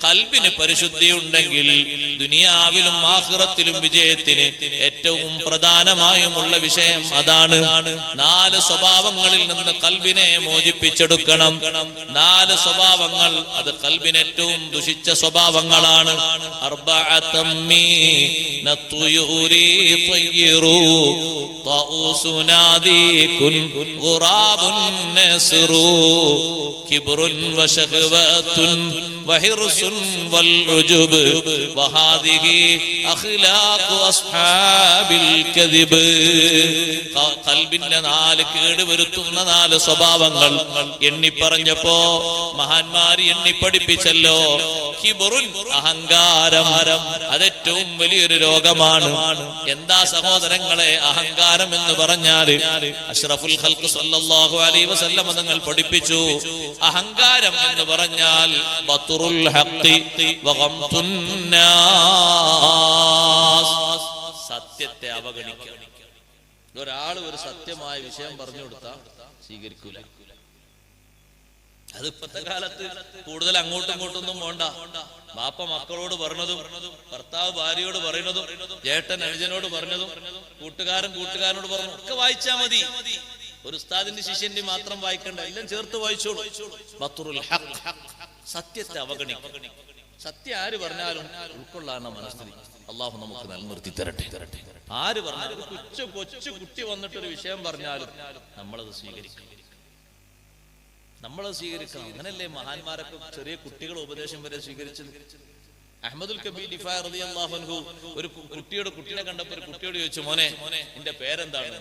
ഖൽബിന് പരിശുദ്ധി ഉണ്ടെങ്കിൽ ദുനിയാവിലും ആഖിറത്തിലും വിജയത്തിന് ഏറ്റവും പ്രധാനമായുമുള്ള വിഷയം അതാണ്. 4 സ്വഭാവങ്ങളിൽ നിന്ന് ഖൽബിനെ മോചിപ്പിച്ചെടുക്കണം. 4 സ്വഭാവങ്ങൾ അത് ഖൽബിന് ഏറ്റവും ദുഷിച്ച സ്വഭാവങ്ങളാണ്. വഹിർസുൻ വൽഉജുബ് വഹാദിഹി അഖ്ലാഖു അസ്ഹാബിൽ കദിബ്. ഖൽബിന്റെ 4 കേടുവരുത്തുന്ന 4 സ്വഭാവങ്ങൾ എണ്ണി പറഞ്ഞപ്പോ മഹാന്മാർ എണ്ണി പഠിപ്പിച്ചല്ലോ. കിബ്റുൻ, അഹങ്കാരം, അതേറ്റവും വലിയൊരു രോഗമാണ്. എന്താ സഹോദരങ്ങളെ അഹങ്കാരം എന്ന് പറഞ്ഞാൽ? അഷ്റഫുൽ ഖൽഖ് സല്ലല്ലാഹു അലൈഹി വസല്ലം തങ്ങൾ പഠിപ്പിച്ചു, അഹങ്കാരം എന്ന് പറഞ്ഞാൽ ബത്റുൽ ഹഖ് വഗംതുൻ നാസ്, സത്യത്തെ അവഗണിക്കുക. ഒരാൾ ഒരു സത്യമായ വിഷയം പറഞ്ഞു കൊടുത്താൽ സ്വീകരിക്കൂല. അത് ഇപ്പത്തെ കാലത്ത് കൂടുതൽ അങ്ങോട്ടും ഇങ്ങോട്ടൊന്നും പോണ്ട. ബാപ്പ മക്കളോട് പറഞ്ഞതും, ഭർത്താവ് ഭാര്യയോട് പറയുന്നതും, ചേട്ടൻ അനുജനോട് പറഞ്ഞതും, കൂട്ടുകാരനോട് പറഞ്ഞു ഒക്കെ വായിച്ചാ മതി. ഒരു ഉസ്താദിന്റെ ശിഷ്യന്റെ മാത്രം വായിക്കണ്ട, എല്ലാം ചേർത്ത് വായിച്ചോളൂ. ബത്റുൽ ഹഖ്, സത്യത്തെ അവഗണിക്കുക. സത്യം ആര് പറഞ്ഞാലും ഉൾക്കൊള്ളാന്ന മനസ്ഥിതി അള്ളാഹു നമുക്ക് നിലനിർത്തി തരട്ടെ. ആര് പറഞ്ഞാലും കൊച്ചു കുട്ടി വന്നിട്ടൊരു വിഷയം പറഞ്ഞാലും നമ്മളത് സ്വീകരിക്കണം. അങ്ങനല്ലേ മഹാന്മാരൊക്കെ ചെറിയ കുട്ടികളെ ഉപദേശം വരെ സ്വീകരിച്ചത്. അഹ്മദുൽ കബീർ ദിഫാഇ റളിയല്ലാഹു അൻഹു ഒരു കുട്ടിനെ കണ്ടപ്പോൾ ഒരു കുട്ടിയോട് ചോദിച്ചു, മോനെ നിന്റെ പേരെന്താണ്?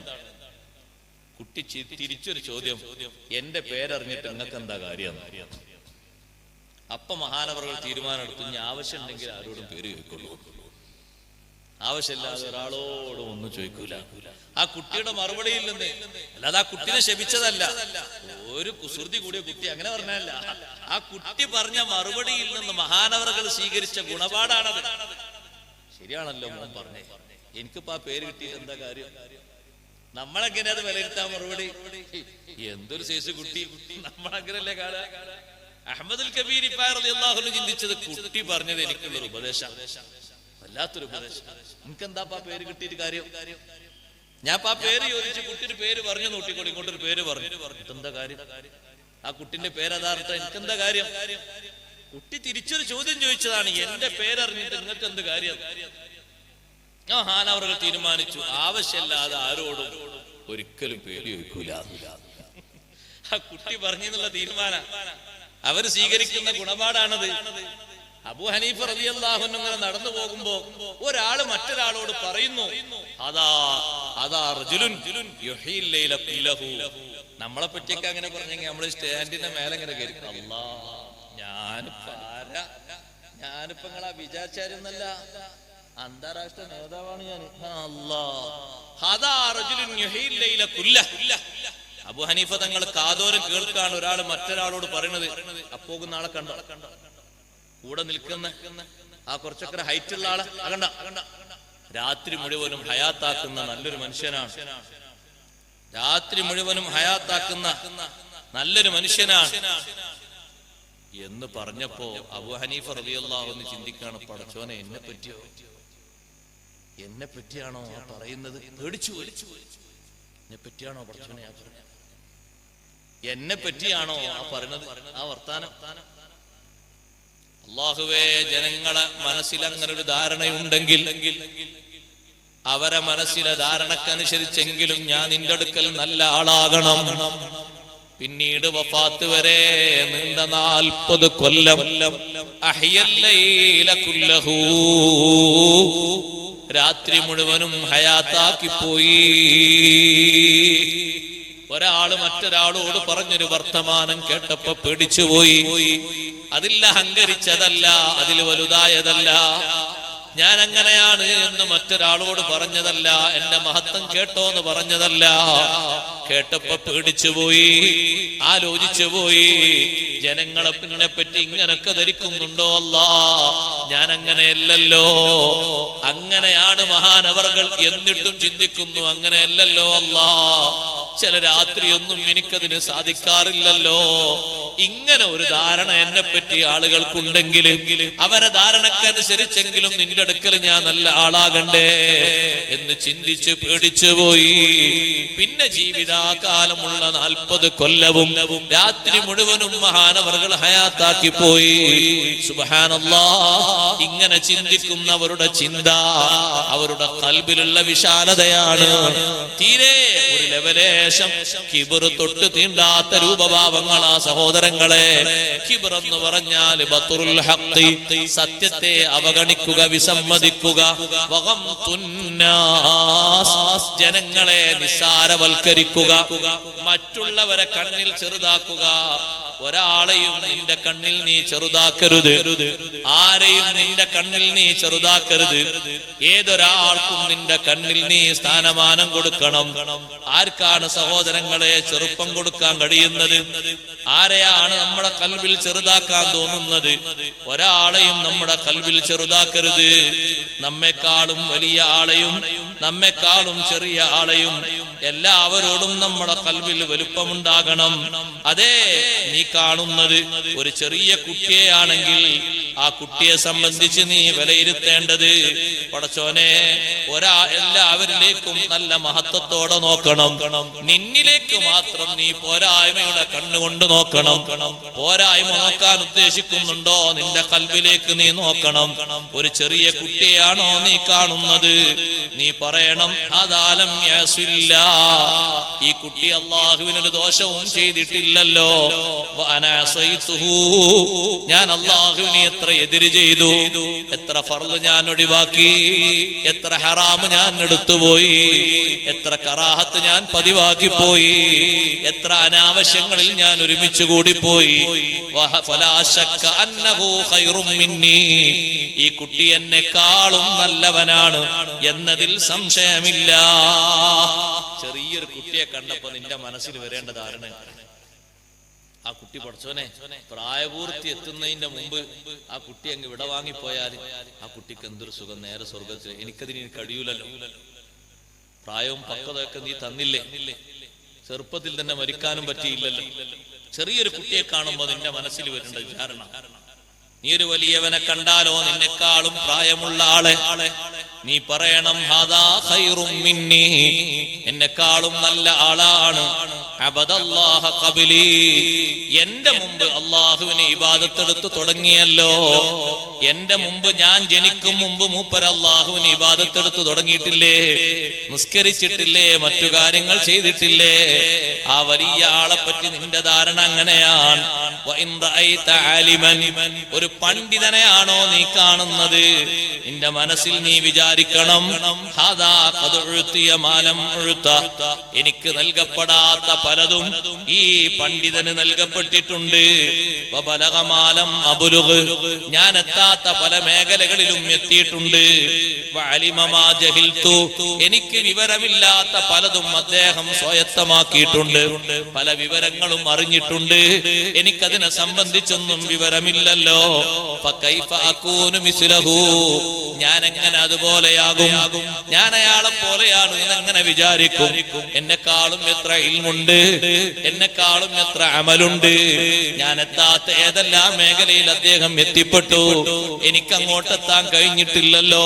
കുട്ടി തിരിച്ചൊരു ചോദ്യം, എന്റെ പേരറിഞ്ഞിട്ട് നിങ്ങൾക്ക് എന്താ കാര്യം? അപ്പൊ മഹാനവറുകൾ തീരുമാനമെടുത്തു, ഇനി ആവശ്യമുണ്ടെങ്കിൽ ആരോടും പേര് ചോദിക്കുള്ളൂ, ആവശ്യമില്ലാതെ ഒരാളോടും ഒന്നും ചോദിക്കൂല. ആ കുട്ടിയുടെ മറുപടിയിൽ നിന്ന്, അല്ലാതെ ആ കുട്ടിനെ ശപിച്ചതല്ല, ഒരു കുസൃതി കൂടിയ കുട്ടി അങ്ങനെ പറഞ്ഞല്ല, ആ കുട്ടി പറഞ്ഞ മറുപടിയിൽ നിന്ന് മഹാനവറുകൾ സ്വീകരിച്ച ഗുണപാടാണത്. ശരിയാണല്ലോ മോൻ പറഞ്ഞേ, എനിക്കിപ്പോ ആ പേര് കിട്ടിയിട്ട് എന്താ കാര്യം? നമ്മളെങ്ങനെ അത് വിലയിരുത്താൻ മറുപടി? എന്തൊരു സൈസ് കുട്ടി, നമ്മളങ്ങനല്ലേ കാണാ. അഹ്മദുൽ കബീർ ദിഫാഇ റളിയല്ലാഹു അൻഹു ചിന്തിച്ചത്, കുട്ടി പറഞ്ഞത് എനിക്കുള്ളൊരു ഉപദേശം, വല്ലാത്തൊരു ഉപദേശം, എനിക്കെന്താ ആ പേര് കിട്ടിയിട്ട് കാര്യം? ഞാൻ ആ പേര് ചോദിച്ചു, കുട്ടിയുടെ പേര് പറഞ്ഞു, നോട്ടിക്കോളി, ഇങ്ങോട്ടൊരു പേര് പറഞ്ഞു, എന്താ കാര്യം? ആ കുട്ടിന്റെ പേരതാർത്ഥ, എനിക്കെന്താ കാര്യം? കുട്ടി തിരിച്ചൊരു ചോദ്യം ചോദിച്ചതാണ്, എന്റെ പേരറിഞ്ഞിട്ട് നിങ്ങൾക്ക് എന്ത് കാര്യം? മഹാനവറുകൾ തീരുമാനിച്ചു, ആവശ്യമില്ലാതെ ആരോടും ഒരിക്കലും പേര് ചോദിക്കൂല. ആ കുട്ടി പറഞ്ഞെന്നുള്ള തീരുമാനം അവർ സ്വീകരിക്കുന്ന ഗുണപാടാണത്. അബൂ ഹനീഫ റളിയല്ലാഹു അൻഹു ഇങ്ങനെ നടന്നു പോകുമ്പോ ഒരാള് മറ്റൊരാളോട് പറയുന്നു, നമ്മളെ പറ്റിയൊക്കെ അങ്ങനെ പറഞ്ഞെങ്കിൽ നമ്മള് സ്റ്റാൻഡിന്റെ മേലെ ഇങ്ങനെ കയറി, അല്ലാ ഞാനിപ്പോ നിങ്ങളാ വിചാരിച്ചായിരുന്നല്ല, അന്താരാഷ്ട്ര നേതാവാണ് ഞാൻ. അബൂ ഹനീഫ തങ്ങൾ കാതോരം കേൾക്കാണ് ഒരാൾ മറ്റൊരാളോട് പറയുന്നത്. അപ്പോകുന്ന ആളെ കണ്ട, കൂടെ നിൽക്കുന്ന ആ കുറച്ചൊക്കെ ഹൈറ്റ് ഉള്ള ആളെ കണ്ട, രാത്രി മുഴുവനും ഹയാത്താക്കുന്ന നല്ലൊരു മനുഷ്യനാണ്, രാത്രി മുഴുവനും ഹയാത്താക്കുന്ന നല്ലൊരു മനുഷ്യനാണ് എന്ന് പറഞ്ഞപ്പോ അബൂ ഹനീഫ റളിയല്ലാഹു അൻഹു ചിന്തിക്കാണ്, പടച്ചോനെ എന്നെ പറ്റിയാണോ ആ പറയുന്നത്? പേടിച്ചു, എന്നെ പറ്റിയാണോ പടച്ചോനെ ആ പറഞ്ഞത്? എന്നെ പറ്റിയാണോ ആ പറയുന്നത്? ആ വർത്താനം. അല്ലാഹുവേ, ജനങ്ങളെ മനസ്സിൽ അങ്ങനെ ഒരു ധാരണയുണ്ടെങ്കിൽ, അവരെ മനസ്സിലെ ധാരണക്കനുസരിച്ചെങ്കിലും ഞാൻ നിന്റെ അടുക്കൽ നല്ല ആളാകണം. പിന്നീട് വഫാത്ത് വരെ നീണ്ട 40 കൊല്ലം അഹ്യല്ലൈല കുല്ലഹു, രാത്രി മുഴുവനും ഹയാത്താക്കി പോയി. ഒരാള് മറ്റൊരാളോട് പറഞ്ഞൊരു വർത്തമാനം കേട്ടപ്പോ പേടിച്ചുപോയി. അതിൽ അഹങ്കരിച്ചതല്ല, അതിൽ വലുതായതല്ല, ഞാൻ അങ്ങനെയാണ് എന്ന് മറ്റൊരാളോട് പറഞ്ഞതല്ല, എന്റെ മഹത്വം കേട്ടോ എന്ന് പറഞ്ഞതല്ല. കേട്ടപ്പോ പേടിച്ചുപോയി, ആലോചിച്ചുപോയി. ജനങ്ങളെ പിന്നെ പറ്റി ഇങ്ങനൊക്കെ ധരിക്കുന്നുണ്ടോ? അല്ലാ, ഞാൻ അങ്ങനെയല്ലല്ലോ. അങ്ങനെയാണ് മഹാനവറുകൾ, എന്നിട്ടും ചിന്തിക്കുന്നു അങ്ങനെയല്ലല്ലോ അല്ലാ. ചില രാത്രിയൊന്നും എനിക്കതിന് സാധിക്കാറില്ലല്ലോ. ഇങ്ങനെ ഒരു ധാരണ എന്നെ പറ്റി ആളുകൾക്കുണ്ടെങ്കിൽ അവരെ ധാരണക്കനുസരിച്ചെങ്കിലും നിന്റെ അടുക്കൽ ഞാൻ നല്ല ആളാകണ്ടേ എന്ന് ചിന്തിച്ച് പേടിച്ചു പോയി. പിന്നെ ജീവിതകാലമുള്ള 40 കൊല്ലവും രാത്രി മുഴുവനും മഹാനവറുകൾ ഹയാത്താക്കി പോയി. സുബ്ഹാനല്ലാഹ്. ഇങ്ങനെ ചിന്തിക്കുന്നവരുടെ ചിന്ത അവരുടെ ഖൽബിലുള്ള വിശാലതയാണ്. തീരെ ഒരു ലെവലേശം കിബർ തൊട്ട് തീണ്ടാത്ത രൂപഭാവങ്ങളാ സഹോദരങ്ങളെ. കിബർ എന്ന് പറഞ്ഞാൽ ബത്റുൽ ഹഖ്, സത്യത്തെ അവഗണിക്കുക, വിസമ്മതിക്കുക. വഗംതുന്നാസ്, ജനങ്ങളെ നിസ്സാരവൽക്കരിക്കുക, മറ്റുള്ളവരെ കണ്ണിൽ ചെറുതാക്കുക. ഒരാളെയും നിന്റെ കണ്ണിൽ നീ ചെറുതാക്കരുത്, ആരെയും നിന്റെ കണ്ണിൽ നീ ചെറുതാക്കരുത്. ഏതൊരാൾക്കും നിന്റെ കണ്ണിൽ നീ സ്ഥാനമാനം കൊടുക്കണം. ആർക്കാണ് സഹോദരങ്ങളെ ചെറുപ്പം കൊടുക്കാൻ കഴിയുന്നത്? ആരെയാണ് നമ്മുടെ കൽവിൽ ചെറുതാക്കാൻ തോന്നുന്നത്? ഒരാളെയും നമ്മുടെ കൽവിൽ ചെറുതാക്കരുത്. നമ്മെക്കാളും വലിയ ആളെയും നമ്മെക്കാളും ചെറിയ ആളെയും എല്ലാവരോടും നമ്മുടെ കൽവിൽ വലുപ്പമുണ്ടാകണം. അതേ, നീ കാണുന്നത് ഒരു ചെറിയ കുട്ടിയെയാണെങ്കിൽ ആ കുട്ടിയെ സംബന്ധിച്ച് നീ വിലയിരുത്തേണ്ടത്, പടച്ചോനെ എല്ലാവരിലേക്കും നല്ല മഹത്വത്തോടെ നോക്കണം. നിന്നിലേക്ക് മാത്രം നീ പോരായ്മയുടെ കണ്ണുകൊണ്ട് നോക്കണം. പോരായ്മ നോക്കാൻ ഉദ്ദേശിക്കുന്നുണ്ടോ? നിന്റെ കൽബിലേക്ക് നീ നോക്കണം. ഒരു ചെറിയ കുട്ടിയാണോ നീ കാണുന്നത്? നീ പറയണം, അദാലം യസില്ല, ഈ കുട്ടി അല്ലാഹുവിനൊരു ദോഷവും ചെയ്തിട്ടില്ലല്ലോ. ഞാൻ അല്ലാഹുവിനെ എത്ര എതിര് ചെയ്തു, എത്ര ഫർള് ഞാൻ ഒഴിവാക്കി, എത്ര ഹറാമ് ഞാൻ എടുത്തുപോയി, എത്ര കറാഹത്ത് ഞാൻ പതിവാക്കി പോയി, എത്ര അനാവശ്യങ്ങളിൽ ഞാൻ ഒരുമിച്ച് കൂടിപ്പോയി. ഈ കുട്ടി എന്നെക്കാളും നല്ലവനാണ് എന്നതിൽ സംശയമില്ല. ചെറിയൊരു കുട്ടിയെ കണ്ടപ്പോ നിന്റെ മനസ്സിൽ വരേണ്ട ധാരണ, ആ കുട്ടി പഠിച്ചോനെ പ്രായപൂർത്തി എത്തുന്നതിന്റെ മുമ്പ് ആ കുട്ടി അങ്ങ് വിട വാങ്ങിപ്പോയാൽ ആ കുട്ടിക്ക് എന്തൊരു സുഖം, നേരെ സ്വർഗത്തിൽ. എനിക്കതിന് കഴിയൂലല്ലോ. പ്രായവും പക്വതയൊക്കെ നീ തന്നില്ലേ, ചെറുപ്പത്തിൽ തന്നെ മരിക്കാനും പറ്റിയില്ലല്ലോ. ചെറിയൊരു കുട്ടിയെ കാണുമ്പോ നിന്റെ മനസ്സിൽ വരേണ്ട വിചാരണ, നീ ഒരു വലിയവനെ കണ്ടാലോ നിന്നെക്കാളും പ്രായമുള്ള ആളെ നീ പറയണം, ഹാദാ ഖൈറും മിന്നി, എന്നെക്കാളും നല്ല ആളാണ്. അബദല്ലാഹ ഖബലി, എന്റെ മുമ്പ് അല്ലാഹുവിനെ ഇബാദത്തെടുത്ത് തുടങ്ങിയല്ലോ. എന്റെ മുമ്പ്, ഞാൻ ജനിക്കും മുമ്പ് മൂപ്പർ അല്ലാഹുവിനെ ഇബാദത്തെടുത്ത് തുടങ്ങിയിട്ടില്ലേ, നിസ്കരിച്ചിട്ടില്ലേ, മറ്റു കാര്യങ്ങൾ ചെയ്തിട്ടില്ലേ? ആ വലിയ ആളെ പറ്റി നിന്റെ ധാരണ അങ്ങനെയാണ്. ഒരു പണ്ഡിതനെയാണോ നീ കാണുന്നത്? നിന്റെ മനസ്സിൽ നീ വിചാരിക്കണം, എനിക്ക് നൽകപ്പെടാത്ത പലതും ഈ പണ്ഡിതന് നൽകപ്പെട്ടിട്ടുണ്ട്. ഞാൻ എത്താത്ത പല മേഖലകളിലും എത്തിയിട്ടുണ്ട്. എനിക്ക് വിവരമില്ലാത്ത പലതും അദ്ദേഹം സ്വായത്തമാക്കിയിട്ടുണ്ട്. പല വിവരങ്ങളും അറിഞ്ഞിട്ടുണ്ട്, എനിക്കതിനെ സംബന്ധിച്ചൊന്നും വിവരമില്ലല്ലോ. ഞാൻ എങ്ങനെ അതുപോലെയാകും? ഞാൻ അയാളെ പോലെയാണ് എന്നെങ്ങനെ വിചാരിക്കും? എന്നെക്കാളും എത്ര ഇൽമുണ്ട്, എന്നെക്കാളും എത്ര അമലുണ്ട്. ഞാൻ എത്താത്ത ഏതെല്ലാം മേഖലയിൽ അദ്ദേഹം എത്തിപ്പെട്ടു, എനിക്കങ്ങോട്ടെത്താൻ കഴിഞ്ഞിട്ടില്ലല്ലോ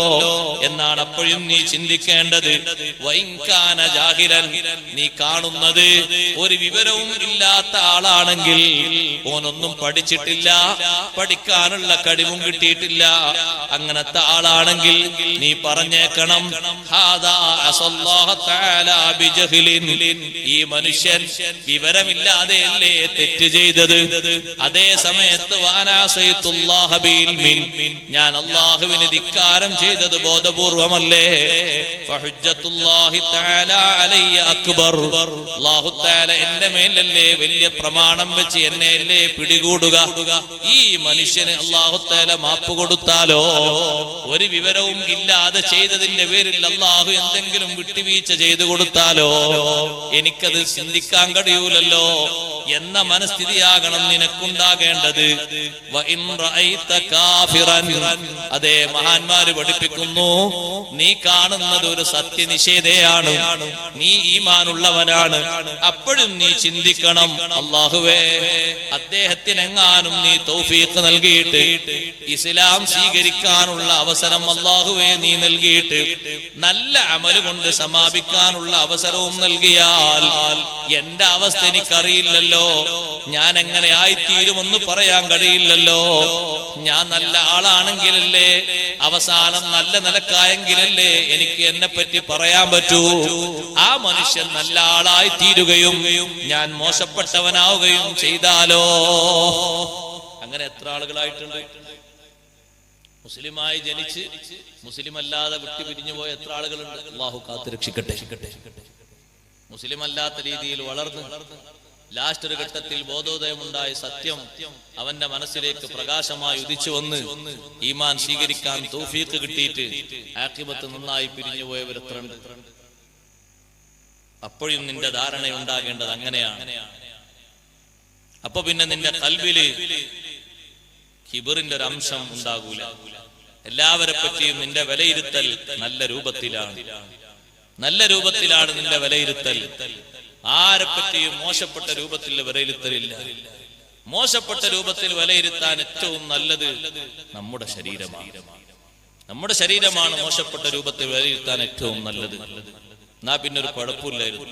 എന്നാണ് അപ്പോഴും നീ ചിന്തിക്കേണ്ടത്. വൈകാന ജാഹിലൻ, നീ കാണുന്നത് ഒരു വിവരവും ഇല്ലാത്ത ആളാണെങ്കിൽ, ഓനൊന്നും പഠിച്ചിട്ടില്ല, പഠിക്കാനുള്ള കഴിവും കിട്ടിയിട്ടില്ല, അങ്ങനത്തെ ആളാണെങ്കിൽ നീ പറഞ്ഞേക്കണം, ഈ മനുഷ്യൻ വിവരമില്ലാതെയല്ലേ തെറ്റ് ചെയ്തത്. അതേ സമയത്ത് ഞാൻ അല്ലാഹുവിനെ ധിക്കാരം ചെയ്തത് ബോധപൂർവമല്ലേ? അല്ലാഹു തആല എന്റെ മേലല്ലേ വലിയ പ്രമാണം വെച്ച് എന്നെയല്ലേ പിടികൂടുക. ഈ മനുഷ്യന് അല്ലാഹു തആല മാപ്പ് കൊടുത്താലോ, ഒരു വിവരവും ഇല്ലാതെ ചെയ്തതിന്റെ പേരിൽ അല്ലാഹു എന്തെങ്കിലും വിട്ടുവീഴ്ച ചെയ്തു കൊടുത്താലോ, എനിക്കത് ചിന്തിക്കാൻ കഴിയൂലല്ലോ. എന്ന മനസ്ഥിതിയാകണം നിനക്കുണ്ടാകേണ്ടത്. അതേ, മഹാന്മാര് പഠിപ്പിക്കുന്നു, നീ കാണുന്നത് ഒരു സത്യനിഷേധയാണ്, നീ ഈമാനുള്ളവനാണ്. അപ്പോഴും നീ ചിന്തിക്കണം, അല്ലാഹുവേ, അദ്ദേഹത്തിനെങ്ങാനും നീ തൗഫീഖ് നൽകിയിട്ട് ഇസ്ലാം സ്വീകരിക്കാനുള്ള അവസരം അല്ലാഹുവേ നീ നൽകിയിട്ട് നല്ല അമല് കൊണ്ട് സമാപിക്കാനുള്ള അവസരവും നൽകിയാൽ എന്റെ അവസ്ഥ എനിക്കറിയില്ലല്ലോ, ഞാൻ എങ്ങനെ ആയിത്തീരുമെന്ന് പറയാൻ കഴിയില്ലല്ലോ. ഞാൻ നല്ല ആളാണെങ്കിലല്ലേ, അവസാനം നല്ല നിലക്കായെങ്കിലല്ലേ എനിക്ക് എന്നെ പറ്റി പറയാൻ പറ്റൂ. ആ മനുഷ്യൻ നല്ല ആളായി തീരുകയും ഞാൻ മോശപ്പെട്ടവനാവുകയും ചെയ്താലോ? അങ്ങനെ എത്ര ആളുകളായിട്ടുണ്ട്? മുസ്ലിമായി ജനിച്ച് മുസ്ലിം അല്ലാതെ വിട്ടു പിരിഞ്ഞു പോയ എത്ര ആളുകളുണ്ട്? അല്ലാഹു കാത്തു രക്ഷിക്കട്ടെ. മുസ്ലിം അല്ലാത്ത രീതിയിൽ വളർന്ന് ലാസ്റ്റ് ഒരു ഘട്ടത്തിൽ ബോധോദയമുണ്ടായ സത്യം അവന്റെ മനസ്സിലേക്ക് പ്രകാശമായി ഉദിച്ചു വന്ന് ഈമാൻ സ്വീകരിക്കാൻ തൗഫീഖ് കിട്ടിയിട്ട് ആഖിബത്ത് നന്നായി പിരിഞ്ഞു പോയവരെത്രണ്ട്? അപ്പോഴും നിന്റെ ധാരണ ഉണ്ടാകേണ്ടത് അങ്ങനെയാണ്. അപ്പൊ പിന്നെ നിന്റെ ഖൽബില് കിബറിന്റെ ഒരു അംശം ഉണ്ടാകൂല. എല്ലാവരെ പറ്റിയും നിന്റെ വിലയിരുത്തൽ നല്ല രൂപത്തിലാണ്, നല്ല രൂപത്തിലാണ് നിന്റെ വിലയിരുത്തൽ. ആരെപ്പറ്റിയും മോശപ്പെട്ട രൂപത്തിൽ വിലയിരുത്തലില്ല. മോശപ്പെട്ട രൂപത്തിൽ വിലയിരുത്താൻ ഏറ്റവും നല്ലത് നമ്മുടെ ശരീരമാണ്. നമ്മുടെ ശരീരമാണ് മോശപ്പെട്ട രൂപത്തിൽ വിലയിരുത്താൻ ഏറ്റവും നല്ലത്. എന്നാ പിന്നെ ഒരു കുഴപ്പമില്ലായിരുന്നു.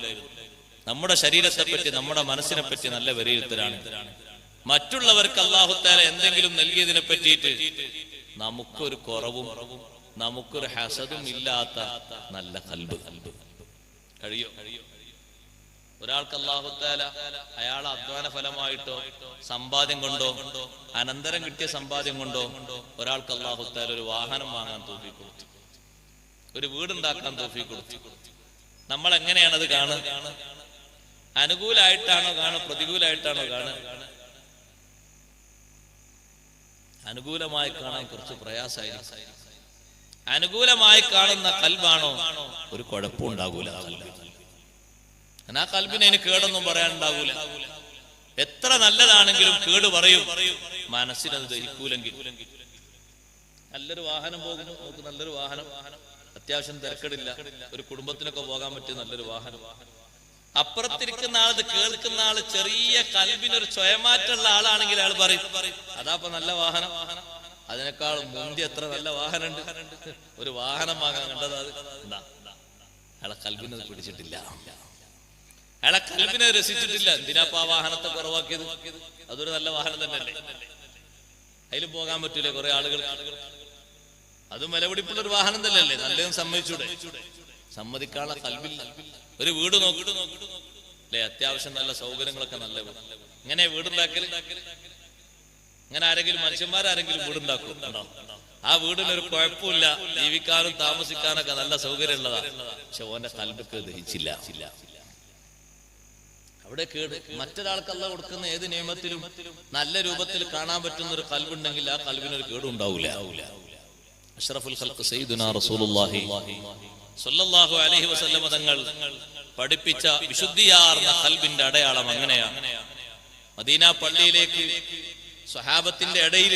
നമ്മുടെ ശരീരത്തെ പറ്റി, നമ്മുടെ മനസ്സിനെ പറ്റി നല്ല വിലയിരുത്തലാണ്. മറ്റുള്ളവർക്ക് അല്ലാഹു തആല എന്തെങ്കിലും നൽകിയതിനെ പറ്റിയിട്ട് നമുക്കൊരു കുറവും നമുക്കൊരു ഹസദും ഇല്ലാത്ത നല്ല ഖൽബ് കഴിയോ? ഒരാൾക്ക് അല്ലാഹു തആല അയാളെ അധ്വാന ഫലമായിട്ടോ സമ്പാദ്യം കൊണ്ടോ അനന്തരം കിട്ടിയ സമ്പാദ്യം കൊണ്ടോ ഒരാൾക്ക് അല്ലാഹു തആല ഒരു വാഹനം വാങ്ങാൻ തൗഫീഖ് കൊടുത്തു, ഒരു വീടുണ്ടാക്കാൻ തൗഫീഖ് കൊടുത്തു. നമ്മൾ എങ്ങനെയാണത് കാണുക? അനുകൂലമായിട്ടാണോ കാണുക, പ്രതികൂലമായിട്ടാണോ കാണുക? അനുകൂലമായി കാണാൻ കുറച്ച് പ്രയാസമായിരിക്കും. അനുകൂലമായി കാണുന്ന ഖൽബാണോ ഒരു കുഴപ്പം ഉണ്ടാകൂല. ആ ഖൽബിനെ എനിക്ക് കേടൊന്നും പറയാനുണ്ടാകൂല. എത്ര നല്ലതാണെങ്കിലും കേട് പറയും, മനസ്സിനത് ദഹിക്കൂലെങ്കിൽ. നല്ലൊരു വാഹനം പോകുന്നു, നമുക്ക് നല്ലൊരു വാഹനം, അത്യാവശ്യം തിരക്കടില്ല, ഒരു കുടുംബത്തിനൊക്കെ പോകാൻ പറ്റിയ നല്ലൊരു വാഹനം. അപ്പുറത്തിരിക്കുന്ന ആളത് കേൾക്കുന്ന ആള് ചെറിയ കൽബിനൊരു സ്വയമാറ്റുള്ള ആളാണെങ്കിൽ അയാൾ പറയും, അതാപ്പൊ നല്ല വാഹനം, അതിനേക്കാൾ മുന്തി എത്ര നല്ല വാഹനം ഉണ്ട്, ഒരു വാഹനം വാങ്ങാൻ കണ്ടത്. അത് എന്താ, അയാളെ കൽബിനെ പിടിച്ചിട്ടില്ല, അയാളെ കൽബിനെ രസിച്ചിട്ടില്ല. എന്തിനാപ്പ ആ വാഹനത്തെ കുറവാക്കിയത്? അതൊരു നല്ല വാഹനം തന്നെയല്ലേ, അതിലും പോകാൻ പറ്റൂലേ കുറെ ആളുകൾ? അതും വിലപിടിപ്പുള്ളൊരു വാഹനം തന്നെയല്ലേ, നല്ലതും സമ്മതിച്ചൂടെ? സമ്മതിക്കാനുള്ള കൽബില്ല. ഒരു വീട് നോക്കില്ലേ, അത്യാവശ്യം നല്ല സൗകര്യങ്ങളൊക്കെ നല്ല വീട്. ഇങ്ങനെ വീടുണ്ടാക്കല്, ഇങ്ങനെ ആരെങ്കിലും മനുഷ്യന്മാരാരെങ്കിലും വീടുണ്ടാക്കും, ആ വീടിനൊരു കുഴപ്പമില്ല, ജീവിക്കാനും താമസിക്കാനൊക്കെ നല്ല സൗകര്യം ഉള്ളതാണ്. പക്ഷെ ഓന്റെ കൽബിക്ക് ദഹിച്ചില്ല. അവിടെ കേട്. മറ്റൊരാൾക്ക് അല്ലാഹു കൊടുക്കുന്ന ഏത് നിയമത്തിലും നല്ല രൂപത്തിൽ കാണാൻ പറ്റുന്ന ഒരു കൽബുണ്ടെങ്കിൽ ആ കൽബിനൊരു കേടും ഉണ്ടാവില്ല. അഷ്റഫുൽ ഖൽഖ് സയ്യിദുനാ റസൂലുള്ളാഹി സ്വല്ലല്ലാഹു അലൈഹി വസല്ലം തങ്ങൾ പഠിപ്പിച്ച വിശുദ്ധിയാർന്ന ഖൽബിന്റെ അടയാളം അങ്ങനെയാണ്. മദീന പള്ളിയിലേക്ക് സ്വഹാബത്തിന്റെ ഇടയിൽ,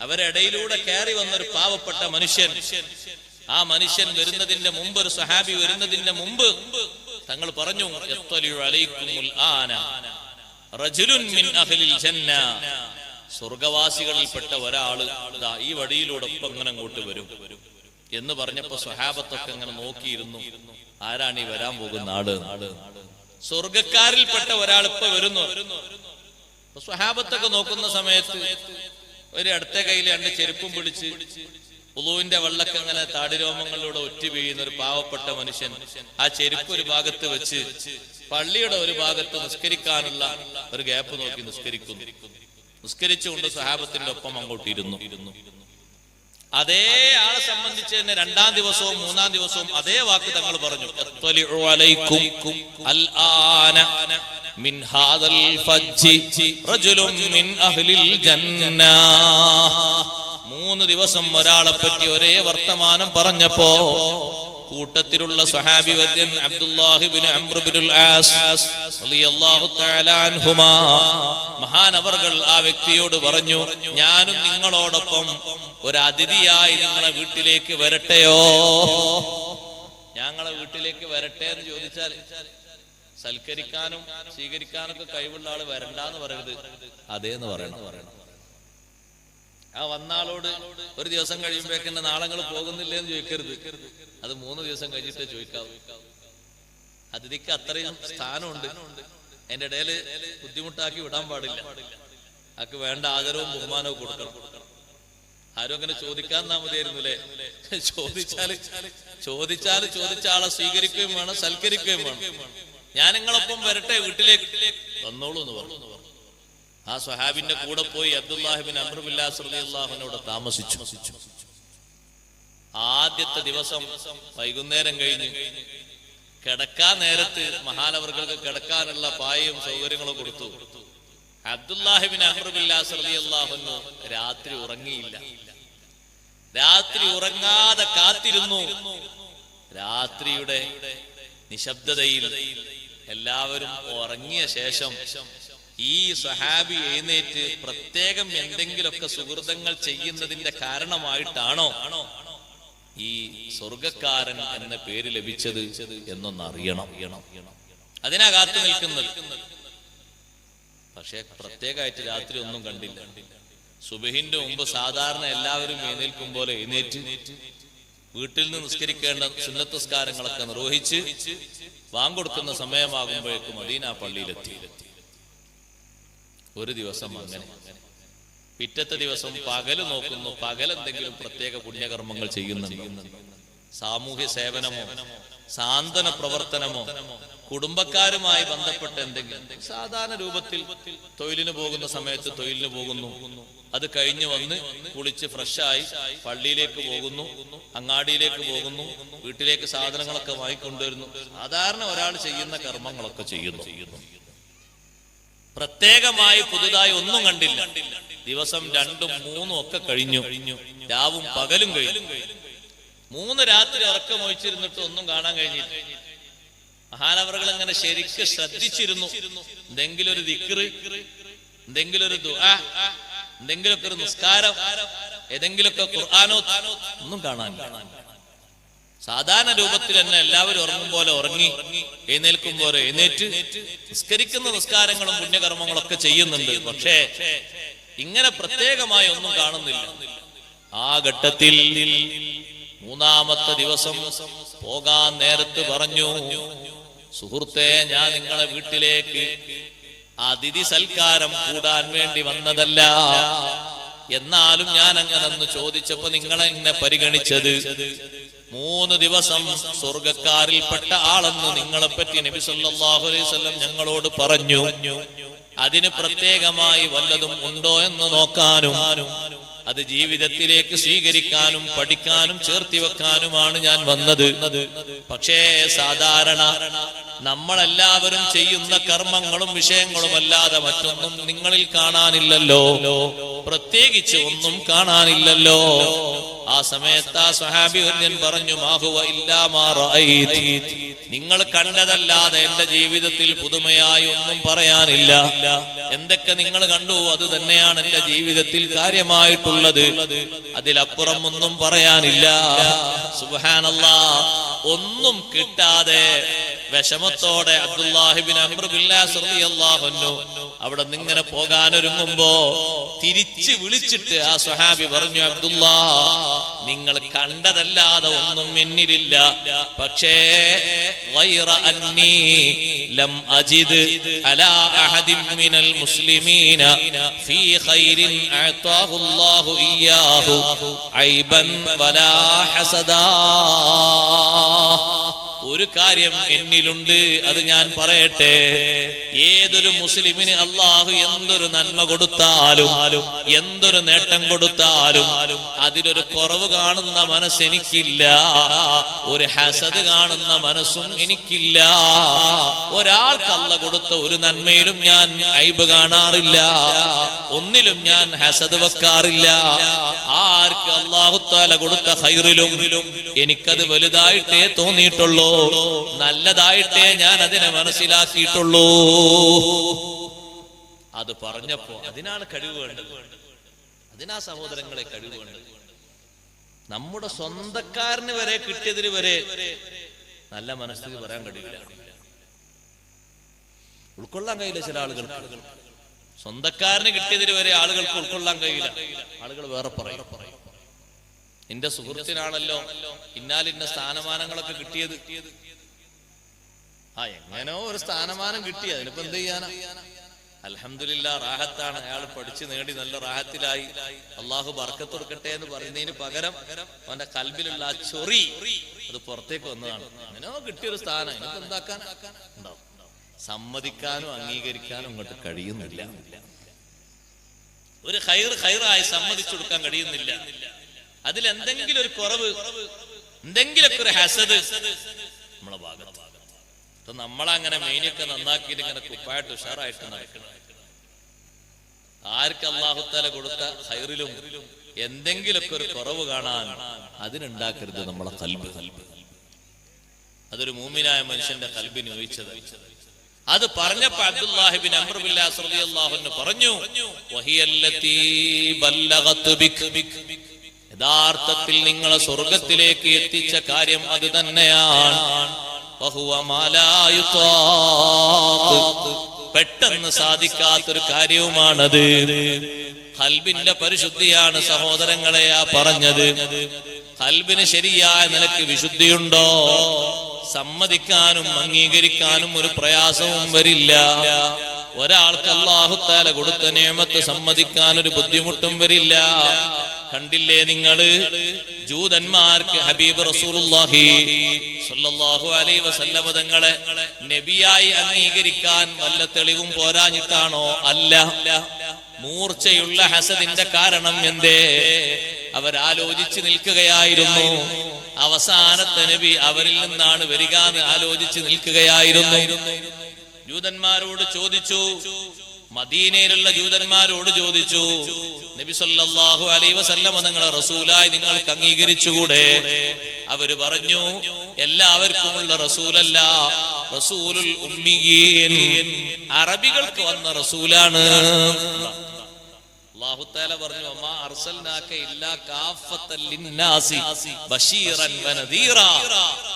അവരുടെ ഇടയിലൂടെ കയറി വന്നൊരു പാവപ്പെട്ട മനുഷ്യൻ, ആ മനുഷ്യൻ വരുന്നതിന്റെ മുമ്പ്, ഒരു സ്വഹാബി വരുന്നതിന്റെ മുമ്പ് തങ്ങൾ പറഞ്ഞു, സ്വർഗവാസികളിൽപ്പെട്ട ഒരാള് ഈ വഴിയിലൂടെ ഒപ്പം ഇങ്ങനെ അങ്ങോട്ട് വരും എന്ന് പറഞ്ഞപ്പോ സ്വഹാബത്തൊക്കെ ഇങ്ങനെ നോക്കിയിരുന്നു, ആരാണ് ഈ വരാൻ പോകുന്ന ആള്? സ്വർഗക്കാരിൽപ്പെട്ട ഒരാൾ ഇപ്പൊ വരുന്നു. സ്വഹാബത്തൊക്കെ നോക്കുന്ന സമയത്ത് ഒരു അടുത്ത കയ്യിൽ രണ്ട് ചെരുപ്പും പിടിച്ച് ഉളുവിന്റെ വെള്ളക്ക് ഇങ്ങനെ താടിരോമങ്ങളിലൂടെ ഒറ്റ വീഴുന്ന ഒരു പാവപ്പെട്ട മനുഷ്യൻ ആ ചെരുപ്പ് ഒരു ഭാഗത്ത് വെച്ച് പള്ളിയുടെ ഒരു ഭാഗത്ത് നിസ്കരിക്കാനുള്ള ഒരു ഗ്യാപ്പ് നോക്കി നിസ്കരിക്കുന്നു. നിസ്കരിച്ചുകൊണ്ട് സ്വഹാബത്തിന്റെ ഒപ്പം അങ്ങോട്ടിരുന്നു. അതേ ആളെ സംബന്ധിച്ച് തന്നെ രണ്ടാം ദിവസവും മൂന്നാം ദിവസവും അതേ വാക്ക് തങ്ങൾ പറഞ്ഞു, മിൻ ഹാദൽ ഫജ്ജി റജുലുൻ മിൻ അഹ്ലിൽ ജന്ന. 3 ദിവസം ഒരാളെ പറ്റി ഒരേ വർത്തമാനം പറഞ്ഞപ്പോ കൂട്ടത്തിലുള്ള സ്വഹാബി വര്യൻ അബ്ദുല്ലാഹി ഇബ്നു അംർ ഇബ്നുൽ ആസ് റളിയല്ലാഹു തആല അൻഹുമാ മഹാനവർകൾ ആ വ്യക്തിയോട് പറഞ്ഞു, ഞാനും നിങ്ങളോടൊപ്പം ഒരു അതിഥിയായി നിങ്ങളെ വീട്ടിലേക്ക് വരട്ടെയോ? ഞങ്ങളെ വീട്ടിലേക്ക് വരട്ടെ എന്ന് ചോദിച്ചാൽ സൽക്കരിക്കാനും സ്വീകരിക്കാനൊക്കെ കഴിവുള്ള ആള് വരണ്ടെന്ന് പറയരുത്, അതേന്ന് പറയണം. ആ വന്ന ആളോട് ഒരു ദിവസം കഴിയുമ്പോഴേക്കെന്നെ നാളങ്ങൾ പോകുന്നില്ലേ എന്ന് ചോദിക്കരുത്, അത് 3 ദിവസം കഴിഞ്ഞിട്ടേ ചോദിക്കാവൂ. അതിഥിക്ക് അത്രയും സ്ഥാനമുണ്ട്. അതിന്റെ ഇടയിൽ ബുദ്ധിമുട്ടാക്കി വിടാൻ പാടില്ല. ആക്ക് വേണ്ട ആദരവും ബഹുമാനവും കൊടുക്കണം. ആരും അങ്ങനെ ചോദിക്കാൻ മതിയായിരുന്നു അല്ലേ? ചോദിച്ച ആളെ സ്വീകരിക്കുകയും വേണം, സൽക്കരിക്കുകയും വേണം. ഞാൻ നിങ്ങളൊപ്പം വരട്ടെ വീട്ടിലേക്ക്? വന്നോളൂ എന്ന് പറഞ്ഞു. ആ സ്വഹാബിന്റെ കൂടെ പോയി അബ്ദുല്ലാഹി ഇബ്നു അംർ ഇബ്നുൽ ആസ് റളിയല്ലാഹു അൻഹു താമസിച്ചു. ആദ്യത്തെ ദിവസം വൈകുന്നേരം കഴിഞ്ഞ് കിടക്കാൻ നേരത്ത് മഹാനവർകൾക്ക് കിടക്കാനുള്ള പായയും സൗകര്യങ്ങളും കൊടുത്തു. അബ്ദുല്ലാഹി ഇബ്നു അംർ ഇബ്നുൽ ആസ് റളിയല്ലാഹു അൻഹു രാത്രി ഉറങ്ങിയില്ല. രാത്രി ഉറങ്ങാതെ കാത്തിരുന്നു. രാത്രിയുടെ നിശബ്ദതയിൽ എല്ലാവരും ഉറങ്ങിയ ശേഷം ഈ സ്വഹാബി എഴുന്നേറ്റ് പ്രത്യേകം എന്തെങ്കിലുമൊക്കെ സുഹൃതങ്ങൾ ചെയ്യുന്നതിന്റെ കാരണമായിട്ടാണോ ഈ സ്വർഗക്കാരൻ എന്ന പേര് ലഭിച്ചത് എന്നൊന്നറിയണം. അതിനാ കാത്തു നിൽക്കുന്നത്. പക്ഷെ പ്രത്യേകമായിട്ട് രാത്രി ഒന്നും കണ്ടില്ല. സുബഹിന്റെ മുമ്പ് സാധാരണ എല്ലാവരും എഴുന്നേൽക്കും പോലെ എഴുന്നേറ്റ് വീട്ടിൽ നിന്ന് നിസ്കരിക്കേണ്ട സുന്നത്ത് നിസ്കാരങ്ങളൊക്കെ നിർവഹിച്ച് വാങ്കൊടുക്കുന്ന സമയമാകുമ്പോഴേക്കും മദീന പള്ളിയിലെത്തി. ഒരു ദിവസം അങ്ങനെ. പിറ്റത്തെ ദിവസം പകല് നോക്കുന്നു. പകൽ എന്തെങ്കിലും പ്രത്യേക പുണ്യകർമ്മങ്ങൾ ചെയ്യുന്നുണ്ട്. സാമൂഹ്യ സേവനമോ സാന്ത്വന പ്രവർത്തനമോ കുടുംബക്കാരുമായി ബന്ധപ്പെട്ട എന്തെങ്കിലും സാധാരണ രൂപത്തിൽ തൊഴിലിന് പോകുന്ന സമയത്ത് തൊഴിലിന് പോകുന്നു. അത് കഴിഞ്ഞ് വന്ന് കുളിച്ച് ഫ്രഷായി പള്ളിയിലേക്ക് പോകുന്നു, അങ്ങാടിയിലേക്ക് പോകുന്നു, വീട്ടിലേക്ക് സാധനങ്ങളൊക്കെ വാങ്ങിക്കൊണ്ടുവരുന്നു. സാധാരണ ഒരാൾ ചെയ്യുന്ന കർമ്മങ്ങളൊക്കെ ചെയ്യുന്നു. പ്രത്യേകമായി പുതുതായി ഒന്നും കണ്ടില്ല. ദിവസം 2ഉം 3ഉം ഒക്കെ കഴിഞ്ഞു. രാവും പകലും കഴിഞ്ഞു. 3 രാത്രി ഉറക്കമൊഴിച്ചിരുന്നിട്ട് ഒന്നും കാണാൻ കഴിഞ്ഞില്ല. മഹാനവറുകൾ അങ്ങനെ ശരിക്ക് ശ്രദ്ധിച്ചിരുന്നു. എന്തെങ്കിലും ഒരു ദിക്റ്, എന്തെങ്കിലും ഒരു ദുആ, എന്തെങ്കിലുമൊക്കെ ഒരു നിസ്കാരം, ഏതെങ്കിലുമൊക്കെ ഖുർആനോ ഒന്നും കാണാനില്ല. സാധാരണ രൂപത്തിൽ തന്നെ എല്ലാവരും ഉറങ്ങും പോലെ ഉറങ്ങി, എഴുന്നേൽക്കും പോലെ എഴുന്നേറ്റ് നിസ്കരിക്കുന്ന നിസ്കാരങ്ങളും പുണ്യകർമ്മങ്ങളും ഒക്കെ ചെയ്യുന്നുണ്ട്. പക്ഷേ ഇങ്ങനെ പ്രത്യേകമായി ഒന്നും കാണുന്നില്ല. ആ ഘട്ടത്തിൽ 3ാമത്തെ ദിവസം പോകാൻ നേരത്ത് പറഞ്ഞു, സുഹൃത്തെ, ഞാൻ നിങ്ങളെ വീട്ടിലേക്ക് അതിഥി സൽക്കാരം കൂടാൻ വേണ്ടി വന്നതല്ല. എന്നാലും ഞാൻ അങ്ങനെ ചോദിച്ചപ്പോ നിങ്ങളെന്നെ പരിഗണിച്ചത് 3 ദിവസം സ്വർഗക്കാരിൽപ്പെട്ട ആളെന്ന് നിങ്ങളെപ്പറ്റി നബി സല്ലല്ലാഹു അലൈഹി വസല്ലം ഞങ്ങളോട് പറഞ്ഞു. അതിന് പ്രത്യേകമായി വല്ലതും ഉണ്ടോ എന്ന് നോക്കാനും അത് ജീവിതത്തിലേക്ക് സ്വീകരിക്കാനും പഠിക്കാനും ചേർത്തി വെക്കാനുമാണ് ഞാൻ വന്നത്. പക്ഷേ സാധാരണ നമ്മളെല്ലാവരും ചെയ്യുന്ന കർമ്മങ്ങളും വിഷയങ്ങളും അല്ലാതെ മറ്റൊന്നും നിങ്ങളിൽ കാണാനില്ലല്ലോ, പ്രത്യേകിച്ച് ഒന്നും കാണാനില്ലല്ലോ. ആ സമയത്ത് ആ സ്വഹാബി പറഞ്ഞു, മാഹുവ ഇല്ലാ മാ റഅയ്തി, നിങ്ങൾ കണ്ടതല്ലാതെ എന്റെ ജീവിതത്തിൽ പുതുമയായി ഒന്നും പറയാനില്ല. എന്തൊക്കെ നിങ്ങൾ കണ്ടു അത് തന്നെയാണ് എന്റെ ജീവിതത്തിൽ കാര്യമായിട്ടുള്ളത്. അതിലപ്പുറം ഒന്നും പറയാനില്ല. സുബ്ഹാനല്ലാഹ്. ഒന്നും കിട്ടാതെ വിഷമത്തോടെ അബ്ദുല്ലാഹി ഇബ്നു അംർ ഇബ്നുൽ ആസ് റളിയല്ലാഹു അൻഹു അവിടെ നിന്നിങ്ങനെ പോകാൻ ഒരുങ്ങുമ്പോ തിരിച്ച് വിളിച്ചിട്ട് ആ സ്വഹാബി പറഞ്ഞു, അബ്ദുല്ലാ, നിങ്ങൾ കണ്ടതല്ലാതെ ഒന്നും എന്നിലില്ല. പക്ഷേ ഗൈറ അന്നീ ലം അജിദ് അലാ അഹദിൻ മിനൽ മുസ്ലിമീന ഫീ ഖൈരിൻ അഅതാഹു അല്ലാഹു ഇയ്യാഹു ഐബൻ വലാ ഹസദാ. ഒരു കാര്യം എന്നിലുണ്ട്, അത് ഞാൻ പറയട്ടെ. ഏതൊരു മുസ്ലിമിന് അള്ളാഹു എന്തൊരു നന്മ കൊടുത്താലും എന്തൊരു നേട്ടം കൊടുത്താലും അതിലൊരു കുറവ് കാണുന്ന മനസ്സ് എനിക്കില്ല, ഒരു ഹസദ് കാണുന്ന മനസ്സും എനിക്കില്ല. ഒരാൾക്ക് അള്ള കൊടുത്ത ഒരു നന്മയിലും ഞാൻ ഐബ് കാണാറില്ല, ഒന്നിലും ഞാൻ ഹസദ് വെക്കാറില്ല. ആർക്ക് അള്ളാഹു അല്ലാഹു തആല കൊടുത്ത ഖൈറിലും എനിക്കത് വലുതായിട്ടേ തോന്നിയിട്ടുള്ളൂ, നല്ലതായിട്ടേ ഞാൻ അതിനെ മനസ്സിലാക്കിയിട്ടുള്ളൂ. അത് പറഞ്ഞപ്പോ അതിനാണ് കഴിവ് വേണ്ടത്, അതിനാ സഹോദരങ്ങളെ കഴിവ് വേണ്ടത്. നമ്മുടെ സ്വന്തക്കാരന് വരെ കിട്ടിയതിന് വരെ നല്ല മനസ്ഥിതി പറയാൻ കഴിയില്ല, ഉൾക്കൊള്ളാൻ കഴിയില്ല. ചില ആളുകൾക്ക് സ്വന്തക്കാരന് കിട്ടിയതിന് വരെ ആളുകൾക്ക് ഉൾക്കൊള്ളാൻ കഴിയില്ല. ആളുകൾ വേറെ പറയും, നിന്റെ സുഹൃത്തിനാണല്ലോ ഇന്നാലിന്ന സ്ഥാനമാനങ്ങളൊക്കെ കിട്ടിയത്. എങ്ങനോ ഒരു സ്ഥാനമാനം കിട്ടി, അതിനിപ്പോ എന്ത് ചെയ്യാനാ? അൽഹംദുലില്ലാഹ്, റാഹത്താണ്. അയാൾ പഠിച്ചു നേടി നല്ല റാഹത്തിലായി, അള്ളാഹു ബർക്കത്ത് കൊടുക്കട്ടെ എന്ന് പറയുന്നതിന് പകരം അവന്റെ കൽബിലുള്ള ആ ചൊറി അത് പുറത്തേക്ക് വന്നതാണ്. അങ്ങനെയോ കിട്ടിയൊരു സ്ഥാനം, എനിക്ക് എന്താക്കാൻ ഉണ്ടാവും. സമ്മതിക്കാനും അംഗീകരിക്കാനും അങ്ങോട്ട് കഴിയുന്നില്ല. ഒരു ഖൈറായി സമ്മതിച്ചു കൊടുക്കാൻ കഴിയുന്നില്ല. അതിലെന്തെങ്കിലും ഒരു കുറവ്, എന്തെങ്കിലുമൊക്കെ ഒരു ഹസദ് നമ്മളെ ഭാഗത്ത്. നമ്മളങ്ങനെ മെയിനൊക്കെ നന്നാക്കിയിട്ട് ഇങ്ങനെ കുപ്പായിട്ട് ഉഷാറായിട്ട് നടക്കണം. ആർക്ക് അല്ലാഹു തആല കൊടുത്ത ഖൈറിലും എന്തെങ്കിലുമൊക്കെ ഒരു കുറവ് കാണാൻ അതിനുണ്ടാക്കരുത് നമ്മളെ ഖൽബ്. അതൊരു മൂമിനായ മനുഷ്യന്റെ ഖൽബിന് ഒഴിച്ചത്. അത് പറഞ്ഞപ്പോ Abdullahi ibn Amr bin As റളിയല്ലാഹു അൻഹു പറഞ്ഞു, വഹിയല്ലതി ബല്ലഗത് ബിക്, യഥാർത്ഥത്തിൽ നിങ്ങളെ സ്വർഗ്ഗത്തിലേക്ക് എത്തിച്ച കാര്യം അത് തന്നെയാണ്. പെട്ടെന്ന് സാധിക്കാത്തൊരു കാര്യവുമാണത്. ഖൽബിന്റെ പരിശുദ്ധിയാണ് സഹോദരങ്ങളെ ആ പറഞ്ഞത്. ഖൽബിന് ശരിയായ നിലക്ക് വിശുദ്ധിയുണ്ടോ, സമ്മതിക്കാനും അംഗീകരിക്കാനും ഒരു പ്രയാസവും വരില്ല. ഒരാൾക്ക് അല്ലാഹു തആല കൊടുത്ത നിഅമത്ത് സമ്മതിക്കാൻ ഒരു ബുദ്ധിമുട്ടും വരില്ല. കണ്ടില്ലേ നിങ്ങള്, ജൂതന്മാർക്ക് ഹബീബ് റസൂലുള്ളാഹി സ്വല്ലല്ലാഹു അലൈഹി വസല്ലം തങ്ങളെ നബിയായി അംഗീകരിക്കാൻ വല്ല തെളിവും പോരാഞ്ഞിട്ടാണോ? അല്ല. മൂർച്ചയുള്ള ഹസദിന്റെ കാരണം എന്തേ? അവരാലോചിച്ച് നിൽക്കുകയായിരുന്നു. അവസാനത്തെ നബി അവരിൽ നിന്നാണ് വരിക എന്ന് ആലോചിച്ച് നിൽക്കുകയായിരുന്നു. ജൂതന്മാരോട് ചോദിച്ചു, മദീനയിലുള്ള ജൂതന്മാരോട് ചോദിച്ചു, നബി സല്ലല്ലാഹു അലൈഹി വസല്ലം തങ്ങളെ റസൂലായി നിങ്ങൾക്ക് അംഗീകരിച്ചുകൂടെ? അവര് പറഞ്ഞു, എല്ലാവർക്കുമുള്ള റസൂലല്ല, റസൂലുൽ ഉമ്മിയീൻ, അറബികൾക്ക് വന്ന റസൂലാണ്. അല്ലാഹു തആല പറഞ്ഞു, വമാ അർസൽനാക ഇല്ലാ കാഫത്തൽ ലിന്നാസി ബശീറൻ വനദീറാ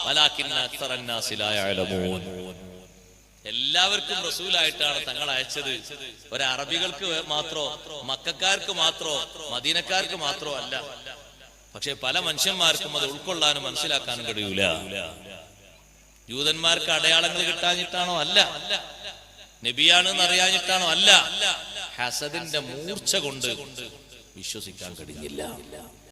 വലാകിന്ന അക്സറന്നാസി ലാ യഅലമൂൻ. എല്ലാവർക്കും റസൂലായിട്ടാണ് തങ്ങൾ അയച്ചത്. ഒരു അറബികൾക്ക് മാത്രോ, മക്കക്കാർക്ക് മാത്രോ, മദീനക്കാർക്ക് മാത്രോ അല്ല. പക്ഷെ പല മനുഷ്യന്മാർക്കും അത് ഉൾക്കൊള്ളാനും മനസ്സിലാക്കാനും കഴിയൂല. ജൂതന്മാർക്ക് അടയാളങ്ങൾ കിട്ടാഞ്ഞിട്ടാണോ? അല്ല. നബിയാണെന്ന് അറിയാഞ്ഞിട്ടാണോ? അല്ല. ഹസദിന്റെ മൂർച്ച കൊണ്ട് വിശ്വസിക്കാൻ കഴിയില്ല.